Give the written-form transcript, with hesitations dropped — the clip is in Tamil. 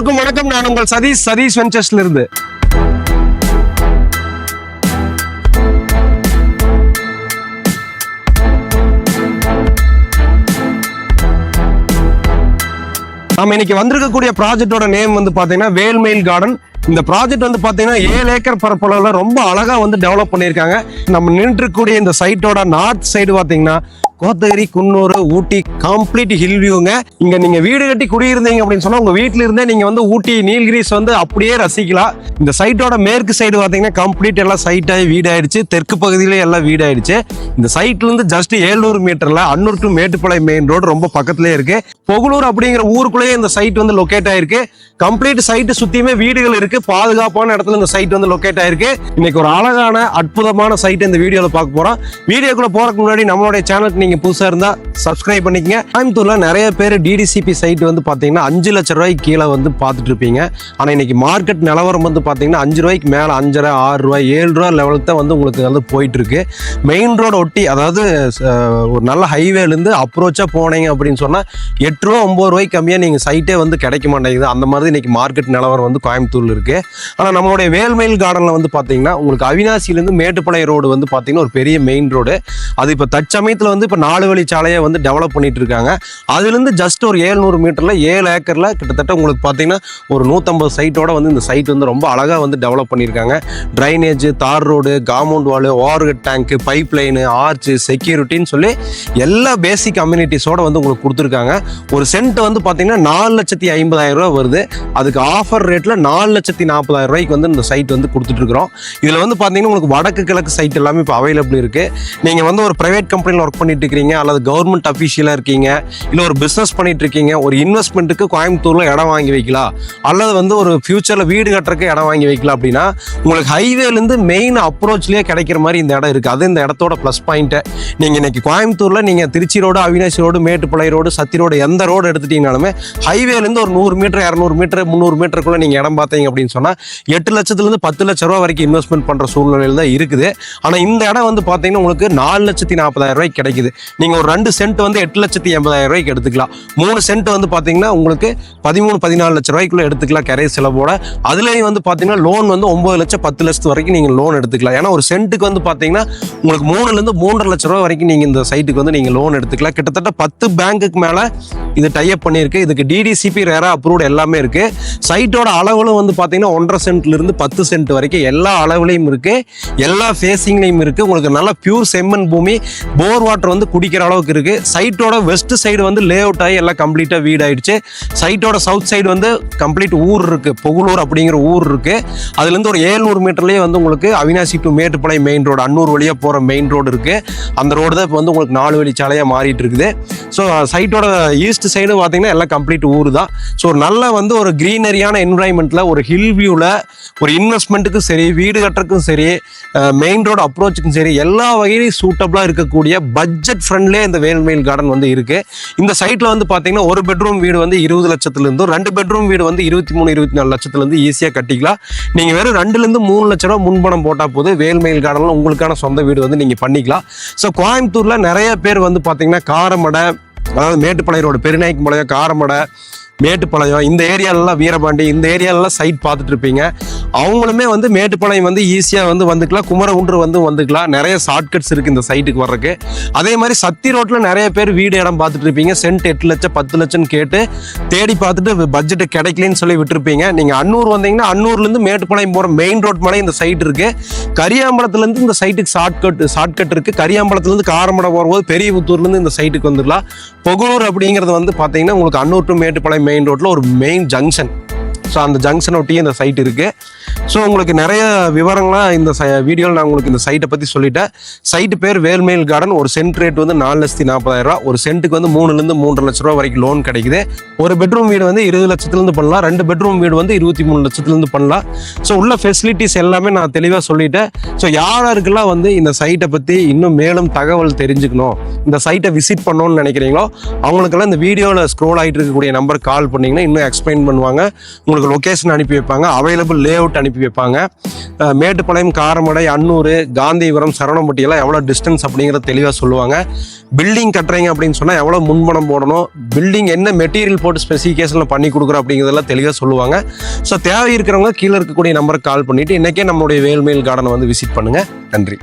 அனைவருக்கும் வணக்கம். நான் உங்கள் சதீஷ் வெஞ்சர்ஸ்ல இருந்து. நாம இன்னைக்கு வந்திருக்கக்கூடிய ப்ராஜெக்டோட நேம் வந்து பாத்தீங்கன்னா வேல்மெயில் கார்டன். இந்த ப்ராஜெக்ட் வந்து பாத்தீங்கன்னா 7 ஏக்கர் பரப்பளவுல ரொம்ப அழகா வந்து டெவலப் பண்ணியிருக்காங்க. நம்ம நின்று இருக்கக்கூடிய இந்த சைட்டோட நார்த் சைடு பாத்தீங்கன்னா கோத்தகிரி, குன்னூர், ஊட்டி கம்ப்ளீட் ஹில் வியூங்க. இங்க நீங்க வீடு கட்டி குடியிருந்தீங்க அப்படின்னு சொன்னா உங்க வீட்டுல இருந்தே நீங்க வந்து ஊட்டி நீல்கிரிஸ் வந்து அப்படியே ரசிக்கலாம். இந்த சைட்டோட மேற்கு சைடு பாத்தீங்கன்னா கம்ப்ளீட் எல்லாம் சைட் ஆகி வீடாயிடுச்சு. தெற்கு பகுதியில எல்லாம் வீடாயிடுச்சு. இந்த சைட்ல இருந்து ஜஸ்ட் 700 மீட்டர்ல Annur to Mettupalayam main road ரொம்ப பக்கத்துலயே இருக்கு. பொகுலூர் அப்படிங்கிற ஊருக்குள்ளேயே இந்த சைட் வந்து லொக்கேட் ஆயிருக்கு. கம்ப்ளீட் சைட்டு சுத்தியுமே வீடுகள் இருக்கு. பாதுகாப்பான இடத்துல இந்த சைட் வந்து லொக்கேட் ஆயிருக்கு. இன்னைக்கு ஒரு அழகான அற்புதமான சைட் இந்த வீடியோல பார்க்க போறோம். வீடியோக்குள்ள போறதுக்கு முன்னாடி நம்மளுடைய சேனலுக்கு நீங்க புதுசா இருந்தா சப்ஸ்கிரைப் பண்ணிக்கங்க. கோயம்புத்தூர்ல நிறைய பேர் டிடிசிபி சைட் வந்து பாத்தீங்கன்னா 5 லட்சம் ரூபாய்க்கு கீழே வந்து பார்த்துட்டு இருப்பீங்க. ஆனா இன்னைக்கு மார்க்கெட் நிலவரம் வந்து பாத்தீங்கன்னா 5 ரூபாய்க்கு மேல 5.5, 6 ரூபாய், 7 ரூபாய் லெவலுக்கு தான் வந்து உங்களுக்கு வந்து போயிட்டு இருக்கு. மெயின் ரோடு ஒட்டி, அதாவது ஒரு நல்ல ஹைவேல இருந்து அப்ரோச்சா போனீங்க அப்படின்னு சொன்னா 8 ரூபா 9 ரூபாய்க்கு கம்மியா நீங்க சைட்டே வந்து கிடைக்க மாட்டேங்குது. அந்த மாதிரி இன்னைக்கு மார்க்கெட் நிலவரம் வந்து கோயம்புத்தூர்ல இருக்கு. ஆனா நம்மளுடைய வேல்மெயில் கார்டன்ல வந்து பாத்தீங்கன்னா உங்களுக்கு அவினாசியிலிருந்து மேட்டுப்பாளையம் ரோடு வந்து பாத்தீங்கன்னா ஒரு பெரிய மெயின் ரோடு. அது இப்ப தற்சமயத்துல வந்து இப்ப 4 வழி சாலையை வந்து டெவலப் பண்ணிட்டு இருக்காங்க. அதுல இருந்து ஜஸ்ட் ஒரு 700 மீட்டர்ல 7 ஏக்கர்ல கிட்டத்தட்ட உங்களுக்கு பாத்தீங்கன்னா ஒரு 150 சைட்டோட வந்து இந்த சைட் வந்து ரொம்ப அழகா வந்து டெவலப் பண்ணியிருக்காங்க. டிரைனேஜ், தார் road, compound wall, overhead tank, pipe line, arch, செக்யூரிட்டின்னு சொல்லி எல்லா பேசிக் அம்யூனிட்டிஸோட வந்து உங்களுக்கு கொடுத்துருக்காங்க. ஒரு சென்ட் வந்து பாத்தீங்கன்னா 4,50,000 ரூபாய் வருது. அதுக்கு ஆஃபர் ரேட்ல 4,40,000 ரூபாய்க்கு வந்து இந்த சைட் வந்து கொடுத்துட்டு இருக்கிறோம். இதுல வந்து பாத்தீங்கன்னா உங்களுக்கு வடக்கு கிழக்கு சைட் எல்லாமே இப்போ அவைலபிள் இருக்கு. நீங்க வந்து ஒரு பிரைவேட் கம்பெனியில் ஒர்க் பண்ணிட்டு இருக்கீங்க, அல்லது கவர்மெண்ட் அஃபீஷியலா இருக்கீங்க, இல்லை ஒரு பிஸ்னஸ் பண்ணிட்டு இருக்கீங்க, ஒரு இன்வெஸ்ட்மெண்ட்டுக்கு கோயம்புத்தூர்ல இடம் வாங்கி வைக்கலாம், அல்லது வந்து ஒரு ஃபியூச்சர்ல வீடு கட்டுறதுக்கு இடம் வாங்கி வைக்கலாம் அப்படின்னா உங்களுக்கு ஹைவேலேருந்து மெயின் அப்ரோச்லேயே கிடைக்கிற மாதிரி இந்த இடம் இருக்கு. அது இந்த இடத்தோட ப்ளஸ் பாயிண்ட். நீங்க இன்னைக்கு கோயம்புத்தூர்ல நீங்க Trichy road, Avinashi road, Mettupalayam road, Sathy road எந்த ரோடு எடுத்துட்டீங்கனாலுமே ஹைவேலேருந்து ஒரு 100 மீட்டர், 200 மீட்டர், 300 மீட்டருக்குள்ள நீங்க இடம் பார்த்தீங்க அப்படின்னு சொன்னா 8 லட்சத்துலேருந்து 10 லட்சம் ரூபாய் வரைக்கும் இன்வெஸ்ட்மெண்ட் பண்ற சூழ்நிலையில தான் இருக்குது. ஆனா இந்த இடம் வந்து பாத்தீங்கன்னா உங்களுக்கு 4,40,000 ரூபாய்க்கு கிடைக்குது. நீங்க ஒரு 2 சென்ட் வந்து 8,80,000 ரூபாய்க்கு எடுத்துக்கலாம். 3 சென்ட் வந்து பாத்தீங்கன்னா உங்களுக்கு 13-14 லட்சம் ரூபாய்க்குள்ள எடுத்துக்கலாம் கரை செலவோட. அதுலயும் வந்து பாத்தீங்கன்னா லோன் வந்து 9 லட்சம் 10 லட்சத்து வரைக்கும் நீங்க லோன் எடுத்துக்கலாம். ஏன்னா ஒரு சென்ட்டுக்கு வந்து பாத்தீங்கன்னா உங்களுக்கு 3-3.5 லட்சம் ரூபாய் வரைக்கும் நீங்க இந்த சைட்டுக்கு வந்து நீங்க லோன் எடுத்துக்கலாம். கிட்டத்தட்ட 10 பேங்குக்கு மேல இது டைப் பண்ணிருக்கு. இதுக்கு டிடிசிபி ரேரா அப்ரூவ்ட் எல்லாமே இருக்கு. சைட்டோட அளவுகளும் வந்து பாத்தீங்கன்னா 1.5 சென்ட்ல இருந்து 10 சென்ட் வரைக்கும் எல்லா அளவுலையும் இருக்கு, எல்லா ஃபேசிங்லையும் இருக்கு. உங்களுக்கு நல்ல பியூர் செம்மண் பூமி, போர் வாட்டர் வந்து குடிக்கிற அளவுக்கு இருக்கு. சைட்டோட வெஸ்ட் சைடு வந்து லே அவுட் ஆகி எல்லாம் கம்ப்ளீட்டா வீடு ஆயிடுச்சு. சைட்டோட சவுத் சைடு வந்து கம்ப்ளீட் ஊர் இருக்கு, பொகுலூர் அப்படிங்கிற ஊர் இருக்கு. அதுல இருந்து ஒரு 700 மீட்டர்லயே வந்து உங்களுக்கு Avinashi to Mettupalayam main road, Annur வழியா போற மெயின் ரோடு இருக்கு. அந்த ரோடு தான் இப்போ வந்து உங்களுக்கு 4 வழி சாலையா மாறிட்டு இருக்குது. ஸோ சைட்டோட ஈஸ்ட் சைடு பார்த்தீங்கன்னா எல்லாம் கம்ப்ளீட் ஊர் தான். ஸோ நல்ல வந்து ஒரு கிரீனரியான என்விரான்மெண்ட்ல, ஒரு ஹில் வியூல, ஒரு இன்வெஸ்ட்மெண்ட்டுக்கும் சரி, வீடு கட்டுறதுக்கும் சரி, மெயின் ரோடு அப்ரோச்சுக்கும் சரி, எல்லா வகையிலும் சூட்டபிளா இருக்கக்கூடிய பட்ஜெட் ஃப்ரெண்ட்லேயே இந்த வேல்மெயில் கார்டன் வந்து இருக்கு. இந்த சைட்ல வந்து பாத்தீங்கன்னா ஒரு பெட்ரூம் வீடு வந்து 20 லட்சத்துல இருந்தும், 2 பெட்ரூம் வீடு வந்து 23-24 லட்சத்துல இருந்து ஈஸியா கட்டிக்கலாம். நீங்க வெறும் 2-3 லட்சம் ரூபாய் முன்பணம் போட்டா போது வேல்மெயில் கார்டன்ல உங்களுக்கான சொந்த வீடு வந்து நீங்க பண்ணிக்கலாம். ஸோ கோயம்புத்தூர்ல நிறைய பேர் வந்து பாத்தீங்கன்னா காரமடை, அதாவது மேட்டுப்பாளையம் ரோடு, பெருநாய்க்கும்பாளையம், காரமடை, மேட்டுப்பாளையம், இந்த ஏரியாலெல்லாம் வீரபாண்டி, இந்த ஏரியாலெல்லாம் சைட் பார்த்துட்டு இருப்பீங்க. அவங்களுமே வந்து மேட்டுப்பாளையம் வந்து ஈஸியாக வந்து வந்துக்கலாம், குமரகுன்று வந்து வந்துக்கலாம். நிறைய ஷார்ட்கட்ஸ் இருக்குது இந்த சைட்டுக்கு வர்றதுக்கு. அதே மாதிரி சத்தி ரோட்டில் நிறைய பேர் வீடு இடம் பார்த்துட்டு இருப்பீங்க. சென்ட் 8 லட்சம் 10 லட்சம் கேட்டு தேடி பார்த்துட்டு பட்ஜெட்டு கிடைக்கலன்னு சொல்லி விட்டுருப்பீங்க. நீங்கள் அன்னூர் வந்தீங்கன்னா அன்னூர்லேருந்து மேட்டுப்பாளையம் போகிற மெயின் ரோட் மேலே இந்த சைட் இருக்குது. கரியாம்பலத்துலேருந்து இந்த சைட்டுக்கு ஷார்ட்கட் இருக்குது. கரியாம்பலத்துலேருந்து காரமடை போகும்போது பெரியபுத்தூர்லேருந்து இந்த சைட்டுக்கு வந்துடலாம். பொகுலூர் அப்படிங்கிறது வந்து பார்த்தீங்கன்னா உங்களுக்கு அன்னூர் டு மேட்டுப்பாளையம் மெயின் ரோட்ல ஒரு மெயின் ஜங்ஷன். ஸோ அந்த ஜங்ஷனை ஒட்டி இந்த சைட் இருக்கு. ஸோ உங்களுக்கு நிறைய விவரங்களாக இந்த வீடியோவில் நான் உங்களுக்கு இந்த சைட்டை பற்றி சொல்லிட்டேன். சைட்டு பேர் வேல்மெயில் கார்டன். ஒரு சென்ட் ரேட் வந்து 4,40,000 ரூபா. ஒரு சென்ட்டுக்கு வந்து 3-3.5 லட்ச ரூபா வரைக்கும் லோன் கிடைக்குது. ஒரு பெட்ரூம் வீடு வந்து 20 லட்சத்துலேருந்து பண்ணலாம், 2 பெட்ரூம் வீடு வந்து 23 லட்சத்துலேருந்து பண்ணலாம். ஸோ உள்ள ஃபெசிலிட்டிஸ் எல்லாமே நான் தெளிவாக சொல்லிட்டேன். ஸோ யாருக்கெல்லாம் வந்து இந்த சைட்டை பற்றி இன்னும் மேலும் தகவல் தெரிஞ்சுக்கணும், இந்த சைட்டை விசிட் பண்ணணும்னு நினைக்கிறீங்களோ அவங்களுக்கெல்லாம் இந்த வீடியோவில் ஸ்க்ரோல் ஆகிட்டு இருக்கக்கூடிய நம்பர் கால் பண்ணிங்கன்னா இன்னும் எக்ஸ்பிளைன் பண்ணுவாங்க. உங்களுக்கு லொக்கேஷன் அனுப்பி வைப்பாங்க. அவைலபிள் லே அவுட் அனுப்பி வைப்பாங்க. மேட்டுப்பாளையம், காரமடை, அன்னூர், காந்திபுரம், சரவணம்பட்டி எல்லாம் எவ்வளோ டிஸ்டன்ஸ் அப்படிங்கிறத தெளிவாக சொல்லுவாங்க. பில்டிங் கட்டுறீங்க அப்படின்னு சொன்னால் எவ்வளோ முன்பணம் போடணும், பில்டிங் என்ன மெட்டீரியல் போட்டு ஸ்பெசிஃபிகேஷனில் பண்ணி கொடுக்குறோம் அப்படிங்கிறதெல்லாம் தெளிவாக சொல்லுவாங்க. ஸோ தேவை இருக்கிறவங்க கீழே இருக்கக்கூடிய நம்பருக்கு கால் பண்ணிவிட்டு இன்றைக்கே நம்மளுடைய வேல்மேல் கார்டனை வந்து விசிட் பண்ணுங்கள். நன்றி.